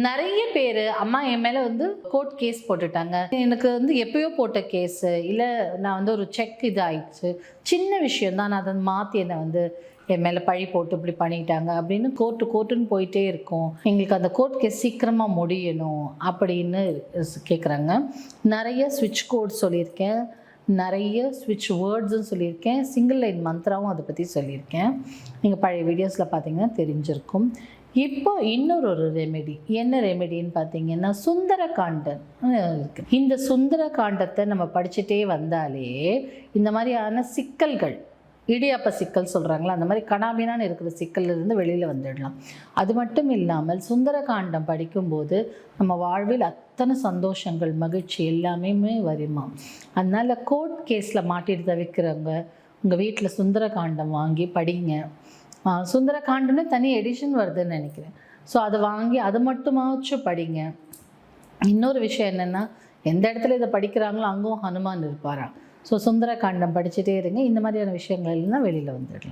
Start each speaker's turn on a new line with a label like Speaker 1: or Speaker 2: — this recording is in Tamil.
Speaker 1: நிறைய பேர் அம்மா என் மேலே வந்து கோர்ட் கேஸ் போட்டுட்டாங்க, எனக்கு வந்து எப்பயோ போட்ட கேஸு, இல்லை நான் வந்து ஒரு செக் இது ஆயிடுச்சு, சின்ன விஷயம் தான், நான் அதை மாற்றி என்னை வந்து என் மேலே பழி போட்டு இப்படி பண்ணிட்டாங்க அப்படின்னு கோர்ட்டுன்னு போயிட்டே இருக்கும். எங்களுக்கு அந்த கோர்ட் கேஸ் சீக்கிரமாக முடியணும் அப்படின்னு கேட்குறாங்க. நிறைய ஸ்விட்ச் கோட் சொல்லியிருக்கேன், நிறைய ஸ்விட்ச் வேர்ட்ஸும் சொல்லியிருக்கேன், சிங்கிள் லைன் மந்த்ராவும் அதை பற்றி சொல்லியிருக்கேன். நீங்கள் பழைய வீடியோஸில் பார்த்தீங்கன்னா தெரிஞ்சிருக்கும். இப்போ இன்னொரு ரெமெடி, என்ன ரெமெடின்னு பார்த்தீங்கன்னா சுந்தரகாண்டம் இருக்குது. இந்த சுந்தரகாண்டத்தை நம்ம படிச்சுட்டே வந்தாலே இந்த மாதிரியான சிக்கல்கள், இடியாப்ப சிக்கல் சொல்கிறாங்களா, அந்த மாதிரி கனாபினான்னு இருக்கிற சிக்கல்லிருந்து வெளியில் வந்துடலாம். அது மட்டும் இல்லாமல் சுந்தரகாண்டம் படிக்கும்போது நம்ம வாழ்வில் அத்தனை சந்தோஷங்கள், மகிழ்ச்சி எல்லாமே வருமா. அதனால் கோர்ட் கேஸில் மாட்டிட்டு தவிர்க்கிறவங்க உங்கள் வீட்டில் சுந்தரகாண்டம் வாங்கி படிங்க. சுந்தரகாண்டம்னு தனி எடிஷன் வருதுன்னு நினைக்கிறேன். ஸோ அதை வாங்கி அது மட்டுமாச்சும் படிங்க. இன்னொரு விஷயம் என்னென்னா, எந்த இடத்துல இதை படிக்கிறாங்களோ அங்கும் ஹனுமான் இருப்பாராம். ஸோ சுந்தரகாண்டம் படிச்சுட்டே இருங்க. இந்த மாதிரியான விஷயங்கள் எல்லாம் வெளியில் வந்துடலாம்.